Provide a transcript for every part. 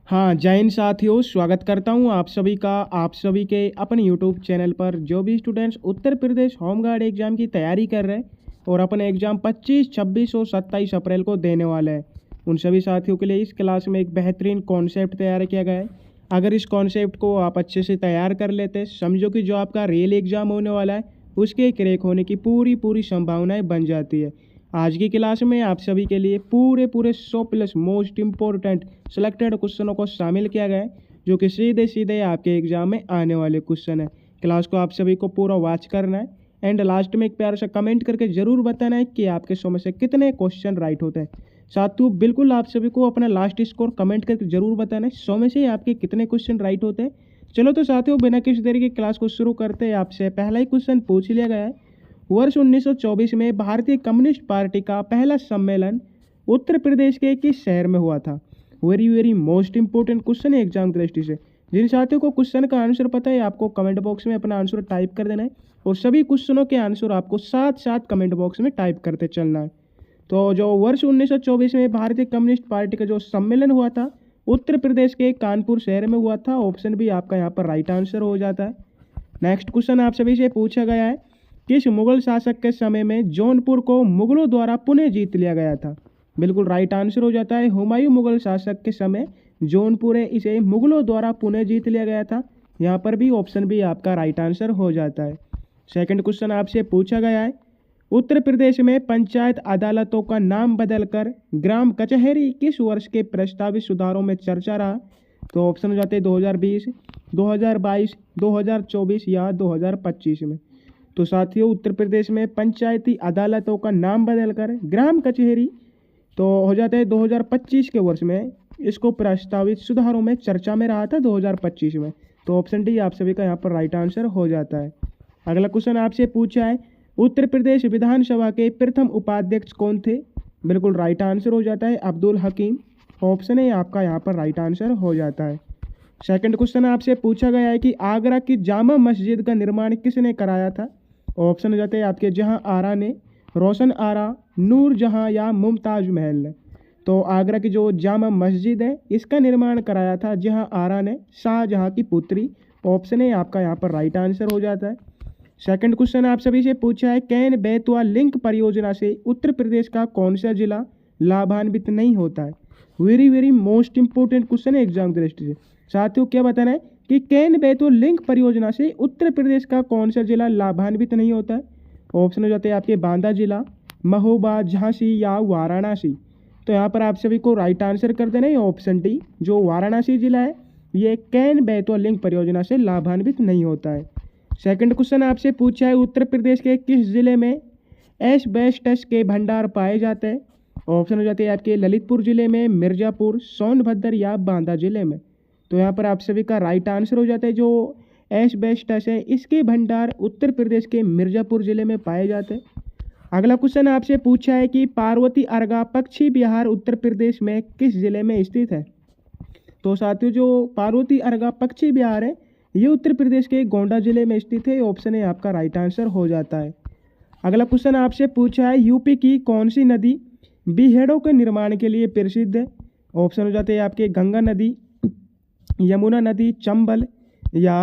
हाँ, जय हिंद साथियों, स्वागत करता हूँ आप सभी का आप सभी के अपने यूट्यूब चैनल पर। जो भी students Uttar Pradesh home guard exam की तैयारी कर रहे हैं और अपने एग्ज़ाम 25, 26 और 27 अप्रैल को देने वाले हैं, उन सभी साथियों के लिए इस क्लास में एक बेहतरीन कॉन्सेप्ट तैयार किया गया है। अगर इस कॉन्सेप्ट को आप अच्छे से तैयार कर लेते हैं, समझो कि जो आपका रियल एग्ज़ाम होने वाला है उसके क्रैक होने की पूरी संभावनाएँ बन जाती है। आज की क्लास में आप सभी के लिए पूरे 100+ मोस्ट इम्पोर्टेंट सेलेक्टेड क्वेश्चनों को शामिल किया गया है, जो कि सीधे सीधे आपके एग्जाम में आने वाले क्वेश्चन है। क्लास को आप सभी को पूरा वॉच करना है एंड लास्ट में एक प्यार से कमेंट करके ज़रूर बताना है कि आपके 100 में से कितने क्वेश्चन राइट होते हैं। साथियों, बिल्कुल आप सभी को अपना लास्ट स्कोर कमेंट करके ज़रूर बताना है 100 में से आपके कितने क्वेश्चन राइट होते हैं। चलो तो साथियों, बिना किसी देरी की क्लास को शुरू करते हैं। आपसे पहला ही क्वेश्चन पूछ लिया गया है। वर्ष 1924 में भारतीय कम्युनिस्ट पार्टी का पहला सम्मेलन उत्तर प्रदेश के किस शहर में हुआ था? वेरी मोस्ट इंपोर्टेंट क्वेश्चन है एग्जाम की दृष्टि से। जिन साथियों को क्वेश्चन का आंसर पता है, आपको कमेंट बॉक्स में अपना आंसर टाइप कर देना है और सभी क्वेश्चनों के आंसर आपको साथ साथ कमेंट बॉक्स में टाइप करते चलना है। तो जो वर्ष 1924 में भारतीय कम्युनिस्ट पार्टी का जो सम्मेलन हुआ था, उत्तर प्रदेश के कानपुर शहर में हुआ था। ऑप्शन भी आपका यहाँ पर राइट आंसर हो जाता है। नेक्स्ट क्वेश्चन आप सभी से पूछा गया है, किस मुगल शासक के समय में जौनपुर को मुगलों द्वारा पुनः जीत लिया गया था? बिल्कुल राइट आंसर हो जाता है। हुमायूं मुगल शासक के समय जौनपुर है, इसे मुगलों द्वारा पुनः जीत लिया गया था। यहाँ पर भी ऑप्शन भी आपका राइट आंसर हो जाता है। सेकंड क्वेश्चन आपसे पूछा गया है, उत्तर प्रदेश में पंचायत अदालतों का नाम बदलकर ग्राम कचहरी किस वर्ष के प्रस्तावित सुधारों में चर्चा रहा? तो ऑप्शन हो जाते हैं 2020, 2022, 2024 या 2025 में। तो साथियों, उत्तर प्रदेश में पंचायती अदालतों का नाम बदलकर ग्राम कचहरी तो हो जाता है 2025 के वर्ष में। इसको प्रस्तावित सुधारों में चर्चा में रहा था 2025 में। तो ऑप्शन डी आप सभी का यहाँ पर राइट आंसर हो जाता है। अगला क्वेश्चन आपसे पूछा है, उत्तर प्रदेश विधानसभा के प्रथम उपाध्यक्ष कौन थे? बिल्कुल राइट आंसर हो जाता है अब्दुल हकीम। ऑप्शन ए आपका यहाँ पर राइट आंसर हो जाता है। सेकंड क्वेश्चन आपसे पूछा गया है कि आगरा की जामा मस्जिद का निर्माण किसने कराया था? ऑप्शन हो जाते हैं आपके जहां आरा ने, रोशन आरा, नूर जहां या मुमताज महल ने। तो आगरा की जो जामा मस्जिद है इसका निर्माण कराया था जहां आरा ने, शाहजहां की पुत्री। ऑप्शन है आपका यहाँ पर राइट आंसर हो जाता है। सेकंड क्वेश्चन आप सभी से पूछा है, कैन बेतवा लिंक परियोजना से उत्तर प्रदेश का कौन सा जिला लाभान्वित नहीं होता है? वेरी मोस्ट इंपोर्टेंट क्वेश्चन है एग्जाम की दृष्टि से। साथियों, क्या बताना है कि कैन बेतवा लिंक परियोजना से उत्तर प्रदेश का कौन सा जिला लाभान्वित नहीं होता है? ऑप्शन हो जाते हैं आपके बांदा जिला, महोबा, झांसी या वाराणसी। तो यहाँ पर आप सभी को राइट आंसर कर देना है ऑप्शन डी, जो वाराणसी जिला है ये कैन बेतवा लिंक परियोजना से लाभान्वित नहीं होता है। सेकंड क्वेश्चन आपसे पूछा है, उत्तर प्रदेश के किस जिले में एस्बेस्टस के भंडार पाए जाते हैं? ऑप्शन हो जाते हैं आपके ललितपुर जिले में, मिर्जापुर, सोनभद्र या बांदा जिले में। तो यहाँ पर आप सभी का राइट आंसर हो जाता है, जो एस्बेस्टस है इसके भंडार उत्तर प्रदेश के मिर्जापुर जिले में पाए जाते हैं। अगला क्वेश्चन आपसे पूछा है कि पार्वती अर्गा पक्षी विहार उत्तर प्रदेश में किस जिले में स्थित है? तो साथियों, जो पार्वती अर्गा पक्षी विहार है ये उत्तर प्रदेश के गोंडा जिले में स्थित है। ऑप्शन है आपका राइट आंसर हो जाता है। अगला क्वेश्चन आपसे पूछा है, यूपी की कौन सी नदी बीहेड़ों के निर्माण के लिए प्रसिद्ध है? ऑप्शन हो जाते हैं आपके गंगा नदी, यमुना नदी, चंबल या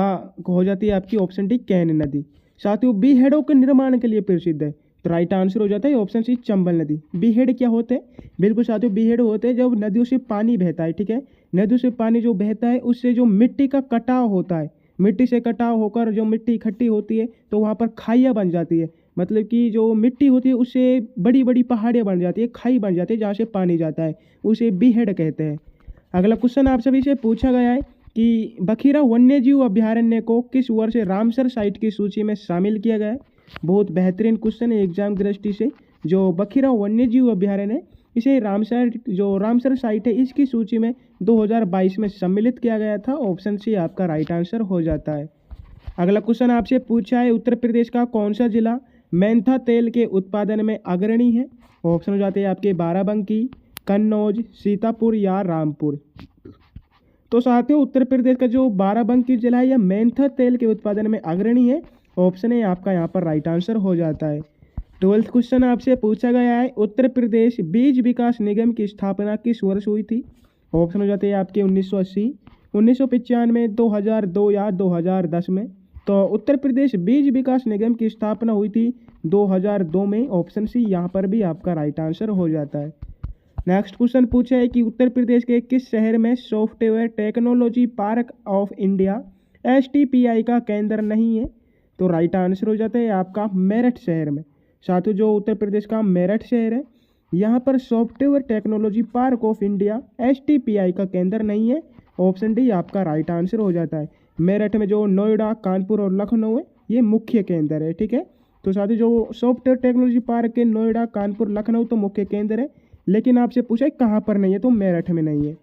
हो जाती है आपकी ऑप्शन डी कैन नदी। साथियों, बीहेड़ों के निर्माण के लिए प्रसिद्ध है, तो राइट आंसर हो जाता है ऑप्शन सी चंबल नदी। बीहेड़ क्या होते हैं? बिल्कुल साथियों, बीहेड़ होते हैं जब नदियों से पानी बहता है, ठीक है। नदियों से पानी जो बहता है उससे जो मिट्टी का कटाव होता है, मिट्टी से कटाव होकर जो मिट्टी इकट्ठी होती है तो वहाँ पर खाइयाँ बन जाती है। मतलब कि जो मिट्टी होती है उससे बड़ी बड़ी पहाड़ियाँ बन जाती है, खाई बन जाती है जहाँ से पानी जाता है, उसे बीहेड़ कहते हैं। अगला क्वेश्चन आप सभी से पूछा गया है कि बखीरा वन्यजीव अभयारण्य को किस वर्ष रामसर साइट की सूची में शामिल किया गया है? बहुत बेहतरीन क्वेश्चन है एग्जाम की दृष्टि से। जो बखीरा वन्यजीव अभयारण्य है इसे रामसर साइट है इसकी सूची में 2022 में सम्मिलित किया गया था। ऑप्शन सी आपका राइट आंसर हो जाता है। अगला क्वेश्चन आपसे पूछा है, उत्तर प्रदेश का कौन सा जिला मेंथा तेल के उत्पादन में अग्रणी है? ऑप्शन हो जाते हैं आपके बाराबंकी, कन्नौज, सीतापुर या रामपुर। तो साथियों, उत्तर प्रदेश का जो बाराबंकी जिला है यह मेंथा तेल के उत्पादन में अग्रणी है। ऑप्शन है आपका यहाँ पर राइट आंसर हो जाता है। 12th क्वेश्चन आपसे पूछा गया है, उत्तर प्रदेश बीज विकास निगम की स्थापना किस वर्ष हुई थी? ऑप्शन हो जाते हैं आपके 1980, 1995, 2002 या 2010 में। तो उत्तर प्रदेश बीज विकास निगम की स्थापना हुई थी 2002 में। ऑप्शन सी यहाँ पर भी आपका राइट आंसर हो जाता है। नेक्स्ट क्वेश्चन पूछा है कि उत्तर प्रदेश के किस शहर में software technology park of India STPI का केंद्र नहीं है? तो राइट आंसर हो जाता है आपका मेरठ शहर में। साथियों, जो उत्तर प्रदेश का मेरठ शहर है, यहाँ पर software technology park of India STPI का केंद्र नहीं है। ऑप्शन डी आपका राइट आंसर हो जाता है। मेरठ में जो नोएडा, कानपुर और लखनऊ है, ये मुख्य केंद्र है। ठीक है, तो साथियों जो सॉफ्टवेयर टेक्नोलॉजी पार्क के नोएडा, कानपुर, लखनऊ तो मुख्य केंद्र है, लेकिन आपसे पूछा है कहाँ पर नहीं है, तो मेरठ में नहीं है।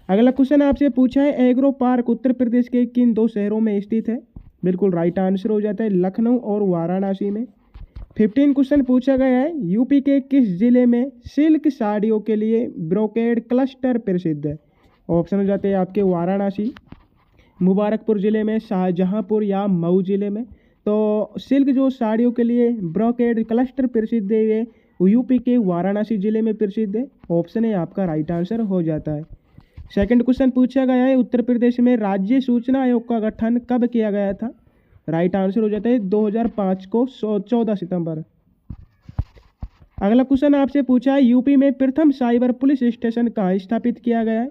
अगला क्वेश्चन आपसे पूछा है एग्रो पार्क उत्तर प्रदेश के किन दो शहरों में स्थित है? बिल्कुल राइट आंसर हो जाता है लखनऊ और वाराणसी में। 15 क्वेश्चन पूछा गया है यूपी के किस जिले में सिल्क साड़ियों के लिए ब्रोकेड क्लस्टर प्रसिद्ध है? ऑप्शन हो जाते हैं आपके वाराणसी, मुबारकपुर जिले में, शाहजहांपुर या मऊ जिले में। तो सिल्क जो साड़ियों के लिए ब्रोकेड क्लस्टर प्रसिद्ध है, ये यूपी के वाराणसी जिले में प्रसिद्ध है। ऑप्शन है आपका राइट आंसर हो जाता है। सेकंड क्वेश्चन पूछा गया है उत्तर प्रदेश में राज्य सूचना आयोग का गठन कब किया गया था? राइट आंसर हो जाता है 2005 को 14 सितंबर। अगला क्वेश्चन आपसे पूछा है यूपी में प्रथम साइबर पुलिस स्टेशन कहाँ स्थापित किया गया है?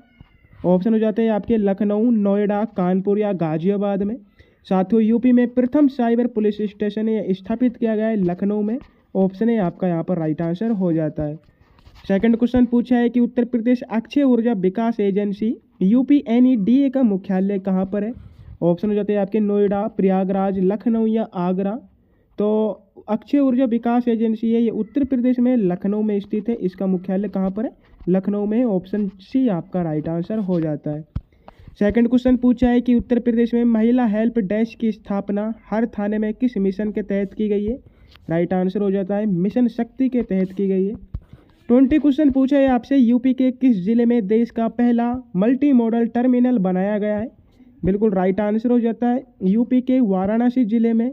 ऑप्शन हो जाते हैं आपके लखनऊ, नोएडा, कानपुर या गाजियाबाद में। साथियों, यूपी में प्रथम साइबर पुलिस स्टेशन स्थापित किया गया है लखनऊ में। ऑप्शन है आपका यहाँ पर राइट आंसर हो जाता है। सेकंड क्वेश्चन पूछा है कि उत्तर प्रदेश अक्षय ऊर्जा विकास एजेंसी UPNEDA का मुख्यालय कहाँ पर है? ऑप्शन हो जाते हैं आपके नोएडा, प्रयागराज, लखनऊ या आगरा। तो अक्षय ऊर्जा विकास एजेंसी है, ये उत्तर प्रदेश में लखनऊ में स्थित है। इसका मुख्यालय कहाँ पर है? लखनऊ में। ऑप्शन सी आपका राइट आंसर हो जाता है। सेकंड क्वेश्चन पूछा है कि उत्तर प्रदेश में महिला हेल्प डेस्क की स्थापना हर थाने में किस मिशन के तहत की गई है? राइट आंसर हो जाता है मिशन शक्ति के तहत की गई है। 20 क्वेश्चन पूछा है आपसे यूपी के किस जिले में देश का पहला मल्टी मॉडल टर्मिनल बनाया गया है? बिल्कुल राइट आंसर हो जाता है यूपी के वाराणसी जिले में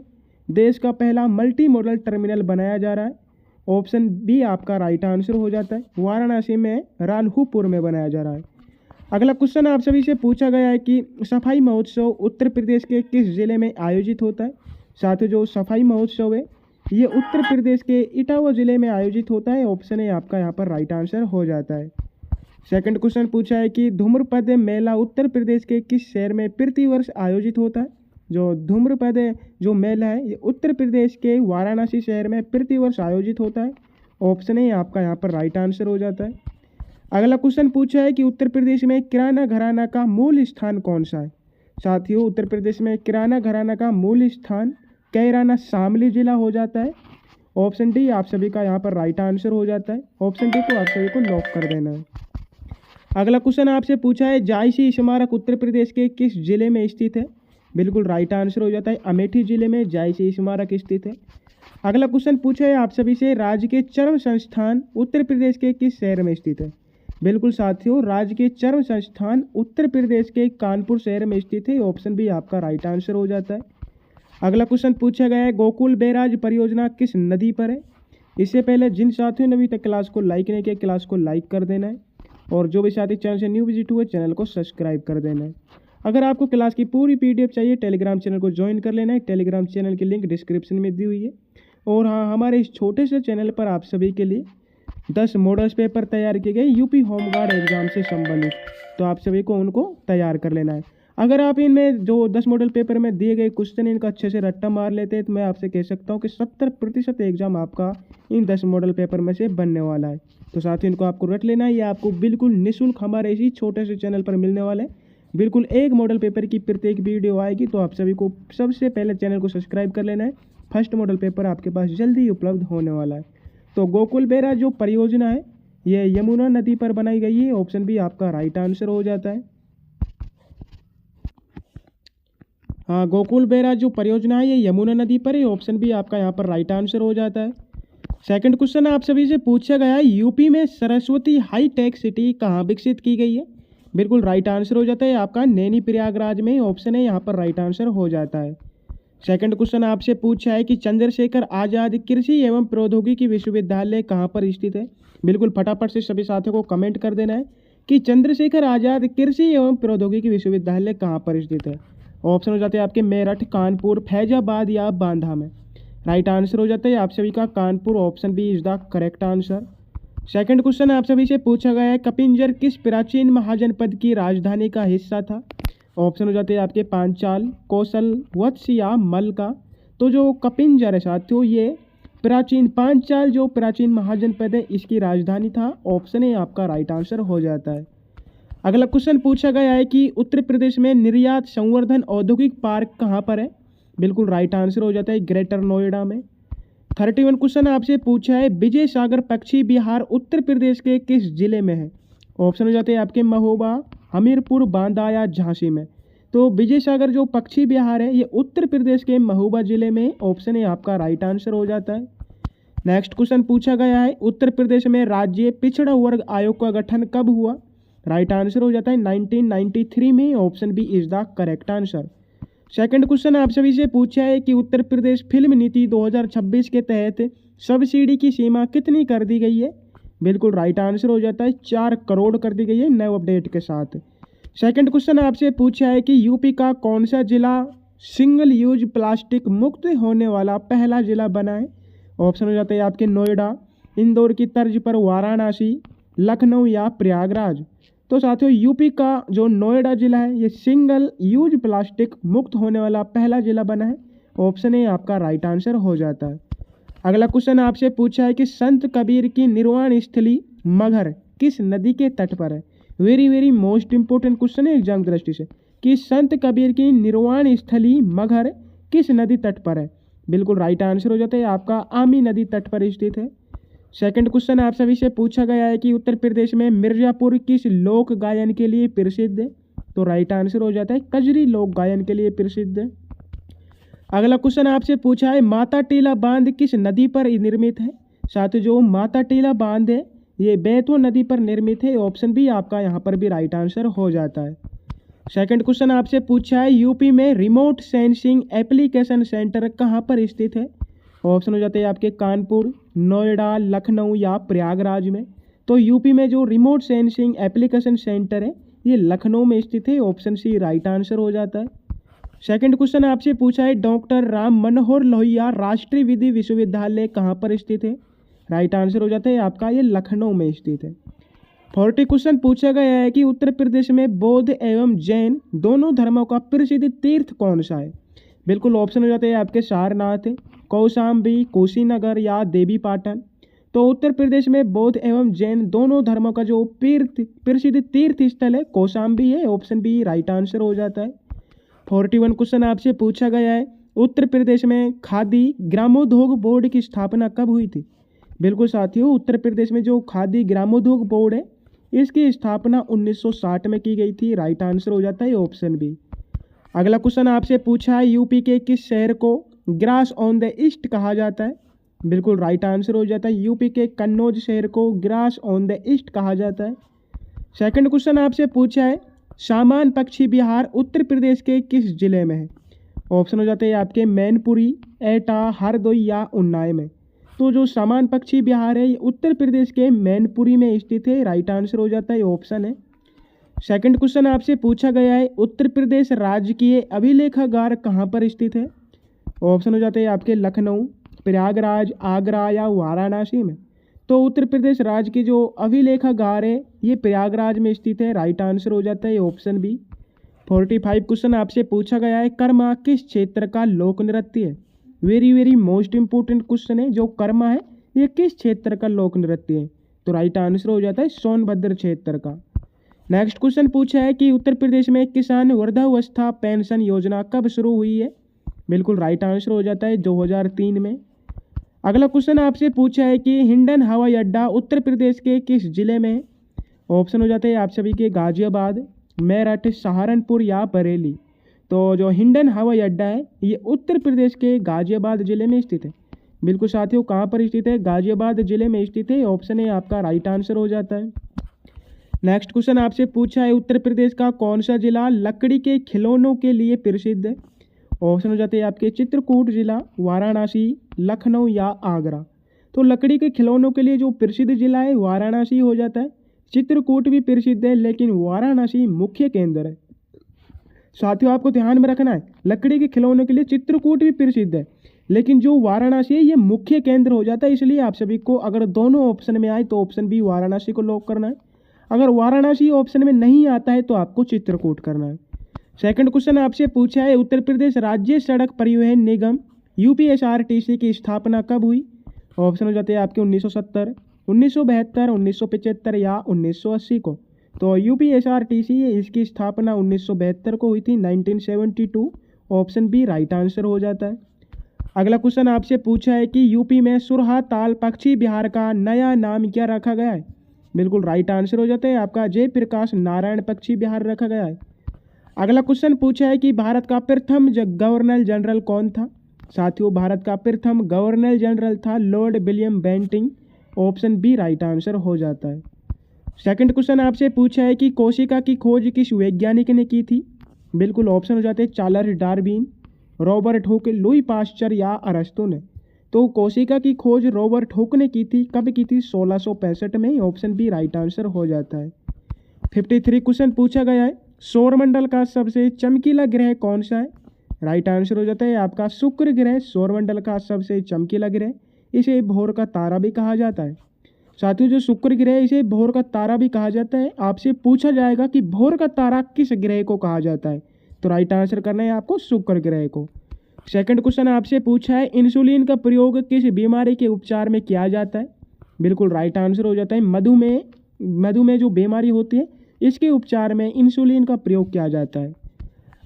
देश का पहला मल्टी मॉडल टर्मिनल बनाया जा रहा है। ऑप्शन बी आपका राइट आंसर हो जाता है, वाराणसी में रालहुपुर में बनाया जा रहा है। अगला क्वेश्चन आप सभी से पूछा गया है कि सफाई महोत्सव उत्तर प्रदेश के किस जिले में आयोजित होता है? साथियों, जो सफाई महोत्सव है ये उत्तर प्रदेश के इटावा जिले में आयोजित होता है। ऑप्शन है आपका यहाँ पर राइट आंसर हो जाता है। सेकंड क्वेश्चन पूछा है कि धूम्रपद मेला उत्तर प्रदेश के किस शहर में प्रतिवर्ष आयोजित होता है? जो धूम्रपद जो मेला है ये उत्तर प्रदेश के वाराणसी शहर में प्रतिवर्ष आयोजित होता है। ऑप्शन है आपका यहाँ पर राइट आंसर हो जाता है। अगला क्वेश्चन पूछा है कि उत्तर प्रदेश में किराना घराना का मूल स्थान कौन सा है? साथियों, उत्तर प्रदेश में किराना घराना का मूल स्थान कैराना शामली जिला हो जाता है। ऑप्शन डी आप सभी का यहाँ पर राइट आंसर हो जाता है। ऑप्शन डी को आप सभी को लॉक कर देना है। अगला क्वेश्चन आपसे पूछा है जायसी स्मारक उत्तर प्रदेश के किस जिले में स्थित है? बिल्कुल राइट आंसर हो जाता है अमेठी जिले में जायसी स्मारक स्थित है। अगला क्वेश्चन पूछा है आप सभी से राज्य के चर्म संस्थान उत्तर प्रदेश के किस शहर में स्थित है? बिल्कुल साथियों, राज्य के चर्म संस्थान उत्तर प्रदेश के कानपुर शहर में स्थित है। ऑप्शन बी आपका राइट आंसर हो जाता है। अगला क्वेश्चन पूछा गया है गोकुल बैराज परियोजना किस नदी पर है? इससे पहले जिन साथियों ने अभी तक क्लास को लाइक नहीं किया, क्लास को लाइक कर देना है, और जो भी साथी चैनल से न्यू विजिट हुए चैनल को सब्सक्राइब कर देना है। अगर आपको क्लास की पूरी PDF चाहिए टेलीग्राम चैनल को ज्वाइन कर लेना है। टेलीग्राम चैनल की लिंक डिस्क्रिप्शन में दी हुई है। और हाँ, हमारे इस छोटे से चैनल पर आप सभी के लिए 10 मॉडल्स पेपर तैयार किए गए यूपी होमगार्ड एग्जाम से संबंधित, तो आप सभी को उनको तैयार कर लेना है। अगर आप इनमें जो 10 मॉडल पेपर में दिए गए क्वेश्चन इनका अच्छे से रट्टा मार लेते हैं तो मैं आपसे कह सकता हूँ कि 70% एग्जाम आपका इन 10 मॉडल पेपर में से बनने वाला है। तो साथ ही इनको आपको रट लेना है। ये आपको बिल्कुल निःशुल्क हमारे इसी छोटे से चैनल पर मिलने वाले हैं। बिल्कुल एक मॉडल पेपर की प्रत्येक वीडियो आएगी, तो आप सभी को सबसे पहले चैनल को सब्सक्राइब कर लेना है। फर्स्ट मॉडल पेपर आपके पास जल्दी ही उपलब्ध होने वाला है। तो गोकुल बैराज जो परियोजना है ये यमुना नदी पर बनाई गई है। ऑप्शन बी आपका राइट आंसर हो जाता है। हाँ, गोकुल बैराज जो परियोजना है ये यमुना नदी पर है। ऑप्शन बी आपका यहाँ पर राइट आंसर हो जाता है। सेकंड क्वेश्चन आप सभी से पूछा गया है यूपी में सरस्वती हाई टेक सिटी कहाँ विकसित की गई है? बिल्कुल राइट आंसर हो जाता है आपका नैनी प्रयागराज में। ऑप्शन है यहाँ पर राइट आंसर हो जाता है। सेकंड क्वेश्चन आपसे पूछा है कि चंद्रशेखर आज़ाद कृषि एवं प्रौद्योगिकी विश्वविद्यालय कहाँ पर स्थित है? बिल्कुल फटाफट से सभी साथियों को कमेंट कर देना है कि चंद्रशेखर आज़ाद कृषि एवं प्रौद्योगिकी विश्वविद्यालय कहाँ पर स्थित है? ऑप्शन हो जाते हैं आपके मेरठ, कानपुर, फैजाबाद या बांदा में। राइट आंसर हो जाता है आप सभी का Kanpur. Option B is the correct answer. Second question आप सभी से पूछा गया है, कपिंजर किस प्राचीन महाजनपद की राजधानी का हिस्सा था? ऑप्शन हो जाते हैं आपके पांचाल, कौशल, वत्स या मलका। तो जो कपिंजर है साथियों, ये प्राचीन पांचाल जो प्राचीन महाजनपद है इसकी राजधानी था। ऑप्शन ए आपका राइट आंसर हो जाता है। अगला क्वेश्चन पूछा गया है कि उत्तर प्रदेश में निर्यात संवर्धन औद्योगिक पार्क कहाँ पर है? बिल्कुल राइट आंसर हो जाता है ग्रेटर नोएडा में। 31 क्वेश्चन आपसे पूछा है, विजय सागर पक्षी विहार उत्तर प्रदेश के किस जिले में है? ऑप्शन हो जाते हैं आपके महोबा, हमीरपुर, बांदा या झांसी में। तो विजय सागर जो पक्षी विहार है ये उत्तर प्रदेश के महोबा जिले में। ऑप्शन ए आपका राइट आंसर हो जाता है। नेक्स्ट क्वेश्चन पूछा गया है, उत्तर प्रदेश में राज्य पिछड़ा वर्ग आयोग का गठन कब हुआ? राइट आंसर हो जाता है 1993 में। Option B is the correct answer. Second question आप सभी से पूछा है कि उत्तर प्रदेश फिल्म नीति 2026 के तहत सब्सिडी की सीमा कितनी कर दी गई है? बिल्कुल राइट आंसर हो जाता है 4 करोड़ कर दी गई है नए अपडेट के साथ। सेकंड क्वेश्चन आपसे पूछा है कि यूपी का कौन सा जिला सिंगल यूज प्लास्टिक मुक्त होने वाला पहला जिला बना है? ऑप्शन हो जाते हैं आपके नोएडा, इंदौर की तर्ज पर वाराणसी, लखनऊ या प्रयागराज। तो साथियों यूपी का जो नोएडा जिला है ये सिंगल यूज प्लास्टिक मुक्त होने वाला पहला जिला बना है। ऑप्शन ए आपका राइट आंसर हो जाता है। अगला क्वेश्चन आपसे पूछा है कि संत कबीर की निर्वाण स्थली मगहर किस नदी के तट पर है? Very very most important question है एग्जाम दृष्टि से कि संत कबीर की निर्वाण स्थली मगहर किस नदी तट पर है? बिल्कुल राइट आंसर हो जाता है आपका आमी नदी तट पर स्थित है। सेकंड क्वेश्चन आप सभी से पूछा गया है कि उत्तर प्रदेश में मिर्जापुर किस लोक गायन के लिए प्रसिद्ध है? तो राइट आंसर हो जाता है कजरी लोक गायन के लिए प्रसिद्ध है। अगला क्वेश्चन आपसे पूछा है, माता टीला बांध किस नदी पर निर्मित है? साथ जो माता टीला बांध है ये बैतवा नदी पर निर्मित है। ऑप्शन बी आपका यहाँ पर भी राइट आंसर हो जाता है। सेकंड क्वेश्चन आपसे पूछा है, यूपी में रिमोट सेंसिंग एप्लीकेशन सेंटर कहाँ पर स्थित है? ऑप्शन हो जाते हैं आपके कानपुर, नोएडा, लखनऊ या प्रयागराज में। तो यूपी में जो रिमोट सेंसिंग एप्लीकेशन सेंटर है ये लखनऊ में स्थित है। ऑप्शन सी राइट आंसर हो जाता है। सेकंड क्वेश्चन आपसे पूछा है, डॉक्टर राम मनोहर लोहिया राष्ट्रीय विधि विश्वविद्यालय कहाँ पर स्थित है? राइट आंसर हो जाता है आपका ये लखनऊ में स्थित है। 40 क्वेश्चन पूछा गया है कि उत्तर प्रदेश में बौद्ध एवं जैन दोनों धर्मों का प्रसिद्ध तीर्थ कौन सा है? बिल्कुल ऑप्शन हो जाते हैं आपके सारनाथ, कौशाम्बी, कुशीनगर या देवी पाटन। तो उत्तर प्रदेश में बौद्ध एवं जैन दोनों धर्मों का जो प्रसिद्ध तीर्थ स्थल है कौशाम्बी है। ऑप्शन बी राइट आंसर हो जाता है। 41 क्वेश्चन आपसे पूछा गया है, उत्तर प्रदेश में खादी ग्रामोद्योग बोर्ड की स्थापना कब हुई थी? बिल्कुल साथियों, उत्तर प्रदेश में जो खादी ग्रामोद्योग बोर्ड है इसकी स्थापना 1960 में की गई थी। राइट आंसर हो जाता है ऑप्शन बी। अगला क्वेश्चन आपसे पूछा है, यूपी के किस शहर को ग्रास ऑन द ईस्ट कहा जाता है? बिल्कुल राइट आंसर हो जाता है यूपी के कन्नौज शहर को ग्रास ऑन द ईस्ट कहा जाता है। सेकंड क्वेश्चन आपसे पूछा है, सामान पक्षी विहार उत्तर प्रदेश के किस जिले में है? ऑप्शन हो जाते हैं आपके मैनपुरी, एटा, हरदोई या उन्नाव में। तो जो सामान पक्षी विहार है ये उत्तर प्रदेश के मैनपुरी में स्थित है। राइट आंसर हो जाता है ऑप्शन है। सेकंड क्वेश्चन आपसे पूछा गया है, उत्तर प्रदेश राजकीय अभिलेखागार कहाँ पर स्थित है? ऑप्शन हो जाते हैं आपके लखनऊ, प्रयागराज, आगरा या वाराणसी में। तो उत्तर प्रदेश राज्य के जो अभिलेखागार है ये प्रयागराज में स्थित है। राइट आंसर हो जाता है ऑप्शन बी। 45 क्वेश्चन आपसे पूछा गया है, कर्मा किस क्षेत्र का लोक नृत्य है? Very very most important question है, जो कर्मा है ये किस क्षेत्र का लोक नृत्य है? तो राइट आंसर हो जाता है सोनभद्र क्षेत्र का। नेक्स्ट क्वेश्चन पूछा है कि उत्तर प्रदेश में किसान वृद्धावस्था पेंशन योजना कब शुरू हुई है? बिल्कुल राइट आंसर हो जाता है 2003 में। अगला क्वेश्चन आपसे पूछा है कि हिंडन हवाई अड्डा उत्तर प्रदेश के किस जिले में है? ऑप्शन हो जाते हैं आप सभी के गाजियाबाद, मेरठ, सहारनपुर या बरेली। तो जो हिंडन हवाई अड्डा है ये उत्तर प्रदेश के गाजियाबाद जिले में स्थित है। बिल्कुल साथियों, कहाँ पर स्थित है? गाजियाबाद जिले में स्थित है। ऑप्शन ए आपका राइट आंसर हो जाता है। नेक्स्ट क्वेश्चन आपसे पूछा है, उत्तर प्रदेश का कौन सा जिला लकड़ी के खिलौनों के लिए प्रसिद्ध है? ऑप्शन हो जाते हैं आपके चित्रकूट जिला, वाराणसी, लखनऊ या आगरा। तो लकड़ी के खिलौनों के लिए जो प्रसिद्ध जिला है वाराणसी हो जाता है। चित्रकूट भी प्रसिद्ध है लेकिन वाराणसी मुख्य केंद्र है। साथियों आपको ध्यान में रखना है, लकड़ी के खिलौनों के लिए चित्रकूट भी प्रसिद्ध है लेकिन जो वाराणसी है ये मुख्य केंद्र हो जाता है। इसलिए आप सभी को अगर दोनों ऑप्शन में आए तो ऑप्शन बी वाराणसी को लॉक करना है। अगर वाराणसी ऑप्शन में नहीं आता है तो आपको चित्रकूट करना है। सेकंड क्वेश्चन आपसे पूछा है, उत्तर प्रदेश राज्य सड़क परिवहन निगम यूपीएसआरटीसी की स्थापना कब हुई? ऑप्शन हो जाते हैं आपके 1970, 1972, 1975 या 1980 को। तो यूपीएसआरटीसी इसकी स्थापना 1972 को हुई थी, 1972। ऑप्शन बी राइट आंसर हो जाता है। अगला क्वेश्चन आपसे पूछा है कि यूपी में सुरहा ताल पक्षी विहार का नया नाम क्या रखा गया है? बिल्कुल राइट आंसर हो जाता है आपका जयप्रकाश नारायण पक्षी विहार रखा गया है। अगला क्वेश्चन पूछा है कि भारत का प्रथम गवर्नर जनरल कौन था? साथियों भारत का प्रथम गवर्नर जनरल था lord William Bentinck. Option B right answer हो जाता है। सेकंड क्वेश्चन आपसे पूछा है कि कोशिका की खोज किस वैज्ञानिक ने की थी? बिल्कुल ऑप्शन हो जाते हैं Charles Darwin, Robert Hooke, Louis Pasteur या अरस्तु ने। तो कोशिका की खोज रॉबर्ट हुक ने की थी। कब की थी? 1665 में। ऑप्शन बी राइट आंसर हो जाता है। 53 क्वेश्चन पूछा गया है, सौरमंडल का सबसे चमकीला ग्रह कौन सा है? राइट आंसर हो जाता है आपका शुक्र ग्रह सौरमंडल का सबसे चमकीला ग्रह। इसे भोर का तारा भी कहा जाता है। साथियों जो शुक्र ग्रह इसे भोर का तारा भी कहा जाता है। आपसे पूछा जाएगा कि भोर का तारा किस ग्रह को कहा जाता है, तो राइट आंसर करना है आपको शुक्र ग्रह को। सेकंड क्वेश्चन आपसे पूछा है, इंसुलिन का प्रयोग किस बीमारी के उपचार में किया जाता है? बिल्कुल राइट आंसर हो जाता है मधुमेह जो बीमारी होती है इसके उपचार में इंसुलिन का प्रयोग किया जाता है।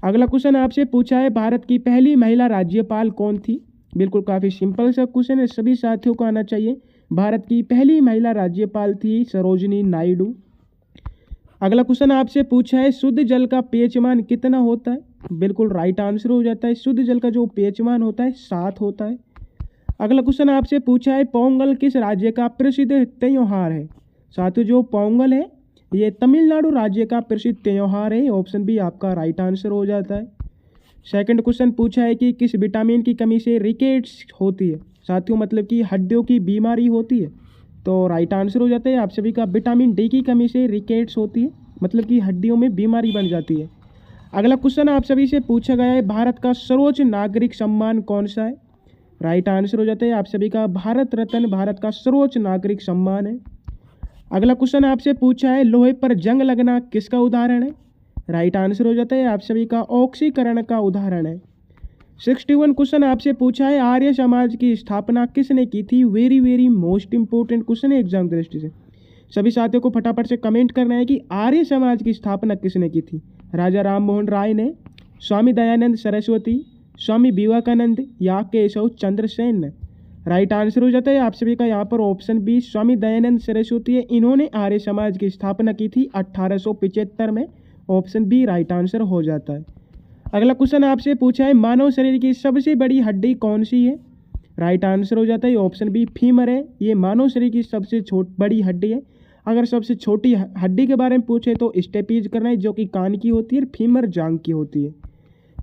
अगला क्वेश्चन आपसे पूछा है, भारत की पहली महिला राज्यपाल कौन थी? बिल्कुल काफ़ी सिंपल सा क्वेश्चन है, सभी साथियों को आना चाहिए। भारत की पहली महिला राज्यपाल थी सरोजिनी नायडू। अगला क्वेश्चन आपसे पूछा है, शुद्ध जल का पीएच-मान कितना होता है? बिल्कुल राइट आंसर हो जाता है शुद्ध जल का जो पीएच-मान होता है 7 होता है। अगला क्वेश्चन आपसे पूछा है, पोंगल किस राज्य का प्रसिद्ध त्योहार है? साथियों जो पोंगल है ये तमिलनाडु राज्य का प्रसिद्ध त्योहार है। ऑप्शन बी आपका राइट आंसर हो जाता है। सेकंड क्वेश्चन पूछा है कि किस विटामिन की कमी से रिकेट्स होती है? साथियों मतलब कि हड्डियों की बीमारी होती है। तो राइट आंसर हो जाता है आप सभी का विटामिन डी की कमी से रिकेट्स होती है, मतलब कि हड्डियों में बीमारी बन जाती है। अगला क्वेश्चन आप सभी से पूछा गया है, भारत का सर्वोच्च नागरिक सम्मान कौन सा है? राइट आंसर हो जाता है आप सभी का भारत रत्न भारत का सर्वोच्च नागरिक सम्मान है। अगला क्वेश्चन आपसे पूछा है, लोहे पर जंग लगना किसका उदाहरण है? राइट आंसर हो जाता है आप सभी का ऑक्सीकरण का उदाहरण है। 61 क्वेश्चन आपसे पूछा है, आर्य समाज की स्थापना किसने की थी? Very very most important question है एग्जाम दृष्टि से। सभी साथियों को फटाफट से कमेंट करना है कि आर्य समाज की स्थापना किसने की थी? राजा राम मोहन राय ने, स्वामी दयानंद सरस्वती, स्वामी विवेकानंद या केशव चंद्र सेन ने। राइट आंसर हो जाता है आप सभी का यहाँ पर ऑप्शन बी स्वामी दयानंद सरस्वती है। इन्होंने आर्य समाज की स्थापना की थी 1875 में। ऑप्शन बी राइट आंसर हो जाता है। अगला क्वेश्चन आपसे पूछा है, मानव शरीर की सबसे बड़ी हड्डी कौन सी है? राइट आंसर हो जाता है ऑप्शन बी फीमर है। ये मानव शरीर की सबसे बड़ी हड्डी है। अगर सबसे छोटी हड्डी के बारे में पूछे तो स्टेपीज करना है जो कि कान की होती है, फीमर जांग की होती है।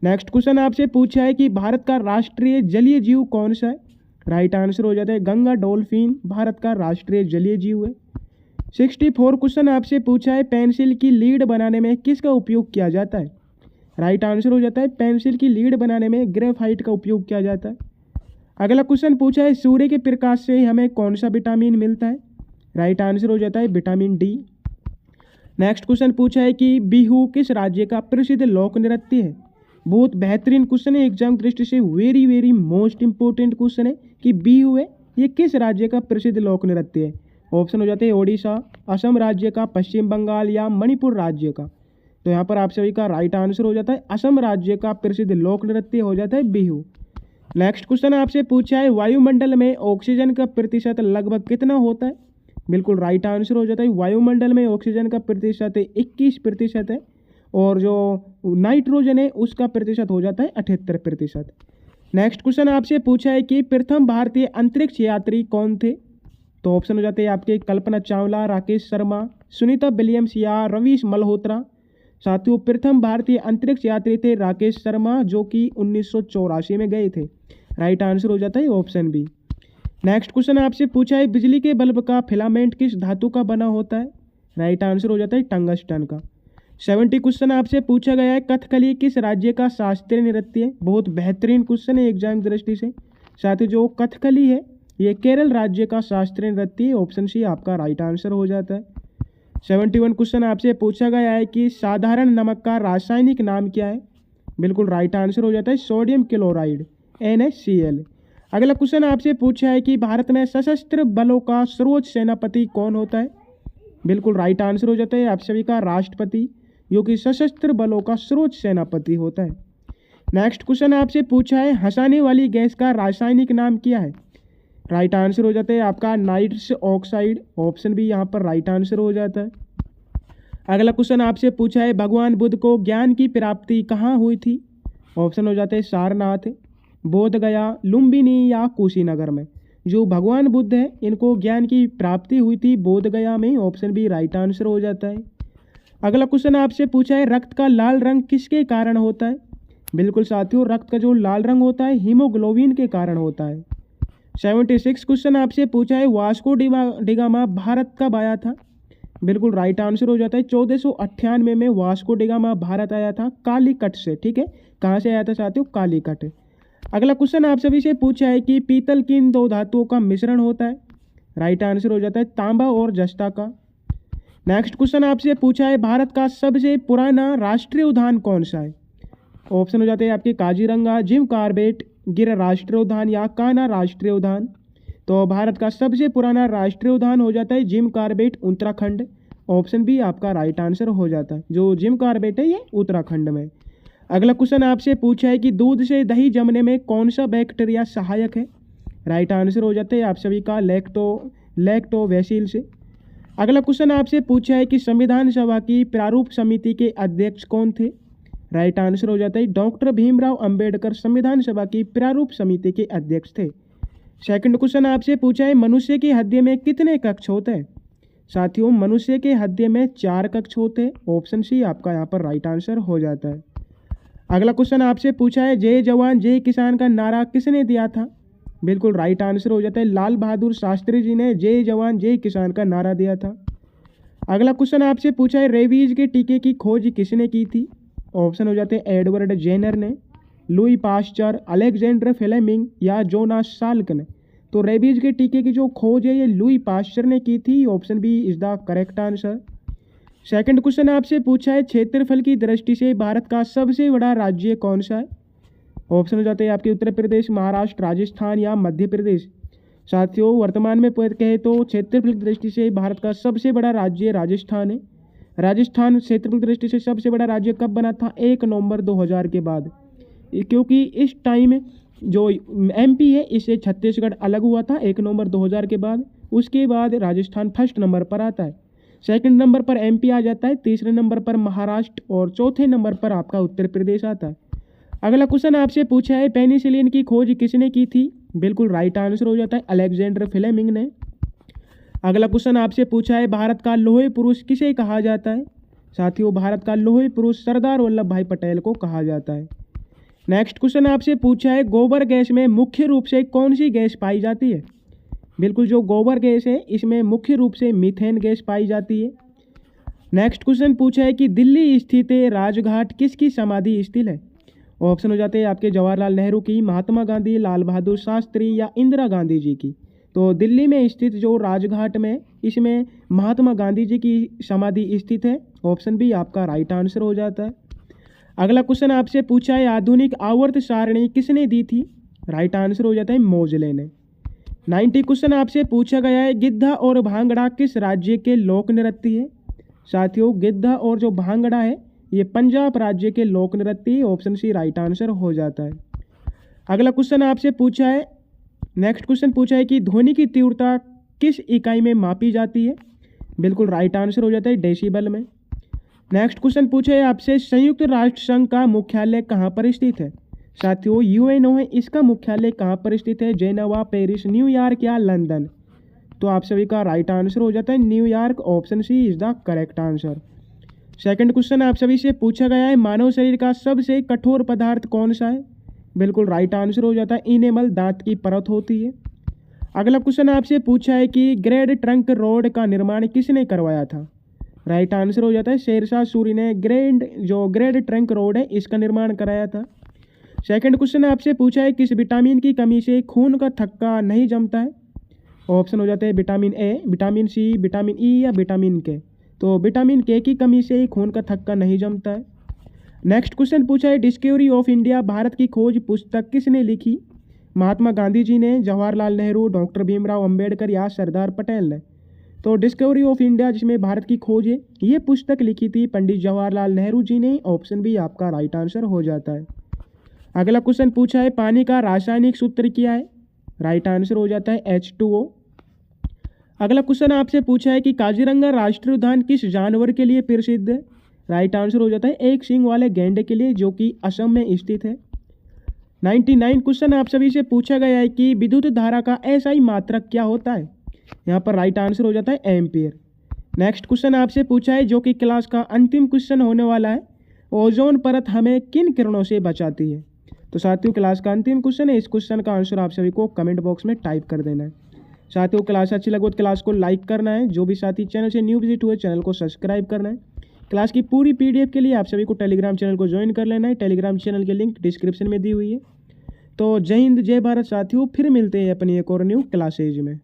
नेक्स्ट क्वेश्चन आपसे पूछा है कि भारत का राष्ट्रीय जलीय जीव कौन सा है? राइट आंसर हो जाता है गंगा डॉल्फिन भारत का राष्ट्रीय जलीय जीव है। 64 क्वेश्चन आपसे पूछा है, पेंसिल की लीड बनाने में किसका उपयोग किया जाता है? राइट आंसर हो जाता है पेंसिल की लीड बनाने में ग्रेफाइट का उपयोग किया जाता है। अगला क्वेश्चन पूछा है, सूर्य के प्रकाश से हमें कौन सा विटामिन मिलता है? राइट आंसर हो जाता है विटामिन डी। नेक्स्ट क्वेश्चन पूछा है कि बिहू किस राज्य का प्रसिद्ध लोक नृत्य है? बहुत बेहतरीन क्वेश्चन है एग्जाम दृष्टि से, very very most important question है कि बिहू है ये किस राज्य का प्रसिद्ध लोक नृत्य है? ऑप्शन हो जाते हैं ओडिशा, असम राज्य का, पश्चिम बंगाल या मणिपुर राज्य का। तो यहाँ पर आप सभी का राइट आंसर हो जाता है असम राज्य का प्रसिद्ध लोक नृत्य हो जाता है बिहू। नेक्स्ट क्वेश्चन आपसे पूछा है, वायुमंडल में ऑक्सीजन का प्रतिशत लगभग कितना होता है? बिल्कुल राइट आंसर हो जाता है वायुमंडल में ऑक्सीजन का प्रतिशत 21% है और जो नाइट्रोजन है उसका प्रतिशत हो जाता है 78%। नेक्स्ट क्वेश्चन आपसे पूछा है कि प्रथम भारतीय अंतरिक्ष यात्री कौन थे? तो ऑप्शन हो जाते हैं आपके कल्पना चावला, राकेश शर्मा, सुनीता विलियम्स या रवीश मल्होत्रा। साथियों प्रथम भारतीय अंतरिक्ष यात्री थे राकेश शर्मा जो कि 1984 में गए थे। राइट आंसर हो जाता है ऑप्शन बी। नेक्स्ट क्वेश्चन आपसे पूछा है, बिजली के बल्ब का फिलामेंट किस धातु का बना होता है? राइट आंसर हो जाता है टंगस्टन का। 70 क्वेश्चन आपसे पूछा गया है, कथकली किस राज्य का शास्त्रीय नृत्य है? बहुत बेहतरीन क्वेश्चन है एग्जाम की दृष्टि से। साथ ही जो कथकली है ये केरल राज्य का शास्त्रीय नृत्य है। ऑप्शन सी आपका राइट आंसर हो जाता है। 71 क्वेश्चन आपसे पूछा गया है कि साधारण नमक का रासायनिक नाम क्या है? बिल्कुल राइट आंसर हो जाता है सोडियम क्लोराइड NaCl। अगला क्वेश्चन आपसे पूछा है कि भारत में सशस्त्र बलों का सर्वोच्च सेनापति कौन होता है? बिल्कुल राइट आंसर हो जाता है आप सभी का राष्ट्रपति, जो कि सशस्त्र बलों का सर्वोच्च सेनापति होता है। नेक्स्ट क्वेश्चन आपसे पूछा है हंसाने वाली गैस का रासायनिक नाम क्या है? राइट आंसर हो जाता है आपका नाइट्रस ऑक्साइड। ऑप्शन भी यहाँ पर राइट आंसर हो जाता है। अगला क्वेश्चन आपसे पूछा है भगवान बुद्ध को ज्ञान की प्राप्ति कहाँ हुई थी? ऑप्शन हो जाते हैं सारनाथ, बोध गया, लुम्बिनी या कुशीनगर में। जो भगवान बुद्ध है इनको ज्ञान की प्राप्ति हुई थी बोध गया में। ऑप्शन भी राइट आंसर हो जाता है। अगला क्वेश्चन आपसे पूछा है रक्त का लाल रंग किसके कारण होता है? बिल्कुल साथियों, रक्त का जो लाल रंग होता है हीमोग्लोबिन के कारण होता है। 76 क्वेश्चन आपसे पूछा है वास्को डिगामा भारत कब आया था? बिल्कुल राइट आंसर हो जाता है 1498 में वास्को डिगामा भारत आया था कालीकट से। ठीक है, कहाँ से आया था साथियों? कालीकट। अगला क्वेश्चन आप सभी से पूछा है कि पीतल किन दो धातुओं का मिश्रण होता है? राइट आंसर हो जाता है तांबा और जस्ता का। नेक्स्ट क्वेश्चन आपसे पूछा है भारत का सबसे पुराना राष्ट्रीय उद्यान कौन सा है? ऑप्शन हो जाते हैं आपके काजीरंगा, जिम कॉर्बेट, गिर राष्ट्रीय उद्यान या कान्हा राष्ट्रीय उद्यान। तो भारत का सबसे पुराना राष्ट्रीय उद्यान हो जाता है Jim Corbett, Uttarakhand. Option B आपका राइट आंसर हो जाता है। जो जिम कॉर्बेट है ये उत्तराखंड में। अगला क्वेश्चन आपसे पूछा है कि दूध से दही जमने में कौन सा बैक्टीरिया सहायक है? राइट आंसर हो जाता है आप सभी का लैक्टोबैसिल से। अगला क्वेश्चन आपसे पूछा है कि संविधान सभा की प्रारूप समिति के अध्यक्ष कौन थे? राइट आंसर हो जाता है डॉक्टर भीमराव अंबेडकर संविधान सभा की प्रारूप समिति के अध्यक्ष थे। सेकंड क्वेश्चन आपसे पूछा है मनुष्य के हृदय में कितने कक्ष होते हैं? साथियों, मनुष्य के हृदय में 4 कक्ष होते हैं। ऑप्शन सी आपका यहाँ पर राइट आंसर हो जाता है। अगला क्वेश्चन आपसे पूछा है जय जवान जय किसान का नारा किसने दिया था? बिल्कुल राइट आंसर हो जाता है लाल बहादुर शास्त्री जी ने जय जवान जय किसान का नारा दिया था। अगला क्वेश्चन आपसे पूछा है रेबीज के टीके की खोज किसने की थी? ऑप्शन हो जाते हैं एडवर्ड जेनर ने, लुई पास्चर, अलेक्जेंडर फ्लेमिंग या जोनास साल्क ने। तो रेबीज के टीके की जो खोज है ये लुई पास्चर ने की थी। Option B is the correct answer. Second question आपसे पूछा है क्षेत्रफल की दृष्टि से भारत का सबसे बड़ा राज्य कौन सा है? ऑप्शन हो जाते हैं आपके उत्तर प्रदेश, महाराष्ट्र, राजस्थान या मध्य प्रदेश। साथियों, वर्तमान में कहे तो क्षेत्रफल की दृष्टि से भारत का सबसे बड़ा राज्य राजस्थान है। राजस्थान क्षेत्रफल की दृष्टि से सबसे बड़ा राज्य कब बना था? 1 नवंबर 2000 के बाद, क्योंकि इस टाइम जो MP है इससे छत्तीसगढ़ अलग हुआ था 1 नवंबर 2000 के बाद। उसके बाद राजस्थान फर्स्ट नंबर पर आता है, सेकंड नंबर पर MP आ जाता है, तीसरे नंबर पर महाराष्ट्र और चौथे नंबर पर आपका उत्तर प्रदेश आता है। अगला क्वेश्चन आपसे पूछा है पेनिसिलिन की खोज किसने की थी? बिल्कुल राइट आंसर हो जाता है अलेक्जेंडर फ्लेमिंग ने। अगला क्वेश्चन आपसे पूछा है भारत का लोहे पुरुष किसे कहा जाता है? साथियों, भारत का लोहे पुरुष सरदार वल्लभ भाई पटेल को कहा जाता है। नेक्स्ट क्वेश्चन आपसे पूछा है गोबर गैस में मुख्य रूप से कौन सी गैस पाई जाती है? बिल्कुल, जो गोबर गैस है इसमें मुख्य रूप से मीथेन गैस पाई जाती है। नेक्स्ट क्वेश्चन पूछा है कि दिल्ली स्थित राजघाट किसकी समाधि स्थल है? ऑप्शन हो जाते हैं आपके जवाहरलाल नेहरू की, महात्मा गांधी, लाल बहादुर शास्त्री या इंदिरा गांधी जी की। तो दिल्ली में स्थित जो राजघाट में इसमें महात्मा गांधी जी की समाधि स्थित है। ऑप्शन बी आपका राइट आंसर हो जाता है। अगला क्वेश्चन आपसे पूछा है आधुनिक आवर्त सारणी किसने दी थी? राइट आंसर हो जाता है मोजले ने। 90 क्वेश्चन आपसे पूछा गया है गिद्धा और भांगड़ा किस राज्य के लोक नृत्य है? साथियों, गिद्धा और जो भांगड़ा है ये पंजाब राज्य के लोक नृत्य। ऑप्शन सी राइट आंसर हो जाता है। अगला क्वेश्चन आपसे पूछा है नेक्स्ट क्वेश्चन पूछा है कि ध्वनि की तीव्रता किस इकाई में मापी जाती है? बिल्कुल राइट आंसर हो जाता है डेसिबल में। नेक्स्ट क्वेश्चन पूछा है आपसे संयुक्त राष्ट्र संघ का मुख्यालय कहाँ पर स्थित है? साथियों, UNO है, इसका मुख्यालय कहाँ पर स्थित है? जेनेवा, पेरिस, न्यूयॉर्क या लंदन? तो आप सभी का राइट आंसर हो जाता है New York. Option C is the correct answer. Second question आप सभी से पूछा गया है मानव शरीर का सबसे कठोर पदार्थ कौन सा है? बिल्कुल राइट आंसर हो जाता है इनेमल, दांत की परत होती है। अगला क्वेश्चन आपसे पूछा है कि ग्रेड ट्रंक रोड का निर्माण किसने करवाया था? राइट आंसर हो जाता है शेरशाह सूरी ने ग्रेट ट्रंक रोड है इसका निर्माण कराया था। सेकंड क्वेश्चन आपसे पूछा है किस विटामिन की कमी से खून का थक्का नहीं जमता है। ऑप्शन हो जाते हैं vitamin A, vitamin C, vitamin E या विटामिन के। तो विटामिन के की कमी से ही खून का थक्का नहीं जमता है। नेक्स्ट क्वेश्चन पूछा है डिस्कवरी ऑफ इंडिया भारत की खोज पुस्तक किसने लिखी। महात्मा गांधी जी ने, जवाहरलाल नेहरू, डॉक्टर भीमराव अंबेडकर या सरदार पटेल ने। तो डिस्कवरी ऑफ इंडिया जिसमें भारत की खोज है ये पुस्तक लिखी थी पंडित जवाहरलाल नेहरू जी ने। ऑप्शन भी आपका राइट आंसर हो जाता है। अगला क्वेश्चन पूछा है पानी का रासायनिक सूत्र क्या है। राइट आंसर हो जाता है H2O। अगला क्वेश्चन आपसे पूछा है कि काजीरंगा राष्ट्रीय उद्यान किस जानवर के लिए प्रसिद्ध है। राइट आंसर हो जाता है एक सींग वाले गैंडे के लिए जो कि असम में स्थित है। 99 क्वेश्चन आप सभी से पूछा गया है कि विद्युत धारा का SI मात्रक क्या होता है। यहाँ पर राइट आंसर हो जाता है एम्पियर। नेक्स्ट क्वेश्चन आपसे पूछा है जो कि क्लास का अंतिम क्वेश्चन होने वाला है ओजोन परत हमें किन किरणों से बचाती है। तो साथियों क्लास का अंतिम क्वेश्चन है, इस क्वेश्चन का आंसर आप सभी को कमेंट बॉक्स में टाइप कर देना है। साथियों क्लास अच्छी लगे तो क्लास को लाइक करना है, जो भी साथी चैनल से न्यू विजिट हुए चैनल को सब्सक्राइब करना है। क्लास की पूरी PDF के लिए आप सभी को टेलीग्राम चैनल को ज्वाइन कर लेना है। टेलीग्राम चैनल की लिंक डिस्क्रिप्शन में दी हुई है। तो जय हिंद जय भारत साथियों, फिर मिलते हैं अपनी एक और न्यू क्लासेज में।